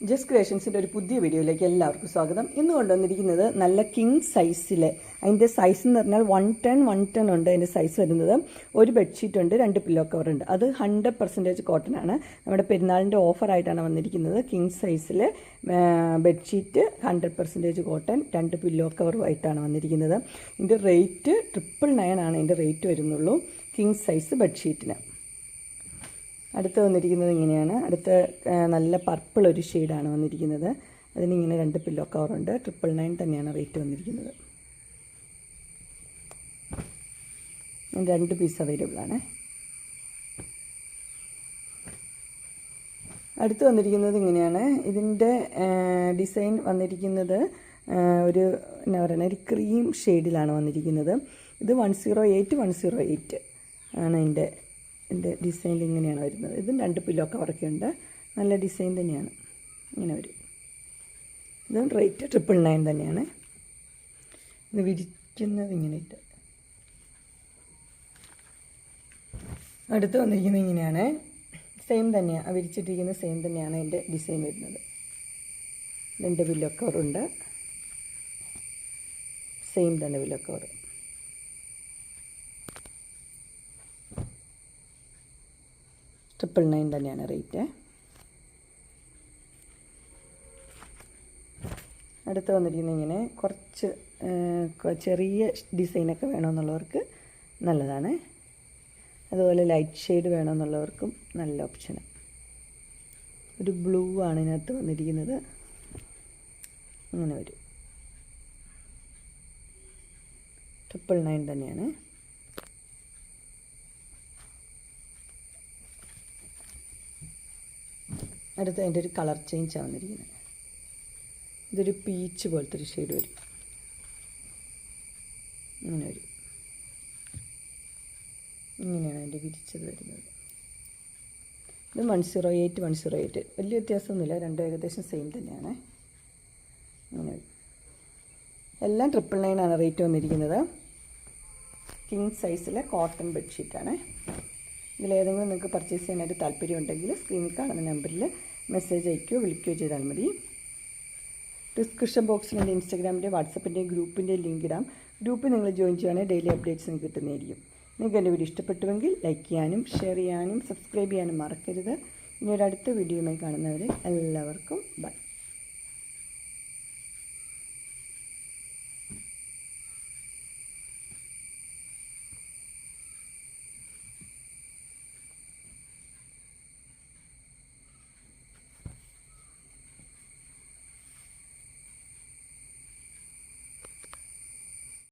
Just ക്രിയേഷൻസിൻ്റെ ഒരു പുതിയ വീഡിയോയിലേക്ക് എല്ലാവർക്കും സ്വാഗതം. ഇന്ന് കൊണ്ടുവന്നിരിക്കുന്നത് നല്ല കിങ് സൈസിലെ, അതിൻ്റെ സൈസ് എന്ന് പറഞ്ഞാൽ 110 ഉണ്ട് അതിൻ്റെ സൈസ് വരുന്നത്. ഒരു ബെഡ്ഷീറ്റ് ഉണ്ട്, 2 പില്ലോ കവർ ഉണ്ട്. അത് 100% കോട്ടൺ ആണ്. നമ്മുടെ പെരുന്നാളിൻ്റെ ഓഫറായിട്ടാണ് വന്നിരിക്കുന്നത്. കിങ് സൈസിലെ ബെഡ്ഷീറ്റ് 100% കോട്ടൺ, 2 പില്ലോ കവറുമായിട്ടാണ് വന്നിരിക്കുന്നത്. ഇതിൻ്റെ റേറ്റ് 999 ആണ് ഇതിൻ്റെ റേറ്റ് വരുന്നുള്ളൂ കിങ് സൈസ് ബെഡ്ഷീറ്റിന്. അടുത്ത് വന്നിരിക്കുന്നത് ഇങ്ങനെയാണ്. അടുത്ത നല്ല പർപ്പിൾ ഒരു ഷെയ്ഡാണ് വന്നിരിക്കുന്നത്. അതിനിങ്ങനെ 2 പില്ലോ കവറുണ്ട്. 999 തന്നെയാണ് റേറ്റ് വന്നിരിക്കുന്നത്. 2 പീസ് അവൈലബിൾ ആണ്. അടുത്ത് വന്നിരിക്കുന്നത് ഇങ്ങനെയാണ്. ഇതിൻ്റെ ഡിസൈൻ വന്നിരിക്കുന്നത് ഒരു എന്താ പറയുക, ഒരു ക്രീം ഷെയ്ഡിലാണ് വന്നിരിക്കുന്നത്. ഇത് 108 ആണ് എൻ്റെ ഡിസൈനിൽ ഇങ്ങനെയാണ് വരുന്നത്. ഇതും 2 പില്ലോ കവറൊക്കെ ഉണ്ട്. നല്ല ഡിസൈൻ തന്നെയാണ്, ഇങ്ങനെ വരും. ഇതും റേറ്റ് 999 തന്നെയാണ്. ഇത് വിരിക്കുന്നത് ഇങ്ങനെ ഇട്ട്. അടുത്ത് വന്നിരിക്കുന്നത് ഇങ്ങനെയാണ്. സെയിം തന്നെയാണ്, വിരിച്ചിട്ടിരിക്കുന്നത് സെയിം തന്നെയാണ് എൻ്റെ ഡിസൈൻ വരുന്നത്. 2 പില്ലോ കവറുണ്ട്, സെയിം തന്നെ പില്ലോ കവർ. 999 തന്നെയാണ് റേറ്റ്. അടുത്ത് വന്നിരിക്കുന്നത് ഇങ്ങനെ കുറച്ച് ചെറിയ ഡിസൈനൊക്കെ വേണമെന്നുള്ളവർക്ക് നല്ലതാണ്. അതുപോലെ ലൈറ്റ് ഷെയ്ഡ് വേണമെന്നുള്ളവർക്കും നല്ല ഓപ്ഷന്. ഒരു ബ്ലൂ ആണ് ഇതിനകത്ത് വന്നിരിക്കുന്നത്. അങ്ങനെ വരും. 999 തന്നെയാണ്. അടുത്ത് അതിൻ്റെ ഒരു കളർ ചേഞ്ചാണ് വന്നിരിക്കുന്നത്. ഇതൊരു പീച്ച് പോലത്തെ ഒരു ഷെയ്ഡ് വരും, ഇങ്ങനെ വരും. ഇങ്ങനെയാണ് അതിൻ്റെ വിരിച്ചത് വരുന്നത്. ഇത് 108 വലിയ വ്യത്യാസമൊന്നുമില്ല, രണ്ടും ഏകദേശം സെയിം തന്നെയാണ്. ഇങ്ങനെ വരും. എല്ലാം 999 ആണ് റേറ്റ് വന്നിരിക്കുന്നത്. കിങ് സൈസിലെ കോട്ടൺ ബെഡ്ഷീറ്റാണ്. ഇതിലേതെങ്കിലും നിങ്ങൾക്ക് പർച്ചേസ് ചെയ്യാനായിട്ട് താല്പര്യമുണ്ടെങ്കിൽ സ്ക്രീനിൽ കാണുന്ന നമ്പറിൽ മെസ്സേജ് അയക്കുകയോ വിളിക്കുകയോ ചെയ്താൽ മതി. ഡിസ്ക്രിപ്ഷൻ ബോക്സിൽ എൻ്റെ ഇൻസ്റ്റാഗ്രാമിൻ്റെ വാട്സപ്പിൻ്റെയും ഗ്രൂപ്പിൻ്റെ ലിങ്ക് ഇടാം. ഗ്രൂപ്പിൽ നിങ്ങൾ ജോയിൻ ചെയ്യുകയാണെങ്കിൽ ഡെയിലി അപ്ഡേറ്റ്സ് നിങ്ങൾക്ക് കിട്ടുന്നതായിരിക്കും. നിങ്ങൾക്ക് എൻ്റെ വീഡിയോ ഇഷ്ടപ്പെട്ടുവെങ്കിൽ ലൈക്ക് ചെയ്യാനും ഷെയർ ചെയ്യാനും സബ്സ്ക്രൈബ് ചെയ്യാനും മറക്കരുത്. ഇനി ഒരു അടുത്ത വീഡിയോയുമായി കാണുന്നവരെ എല്ലാവർക്കും ബൈ.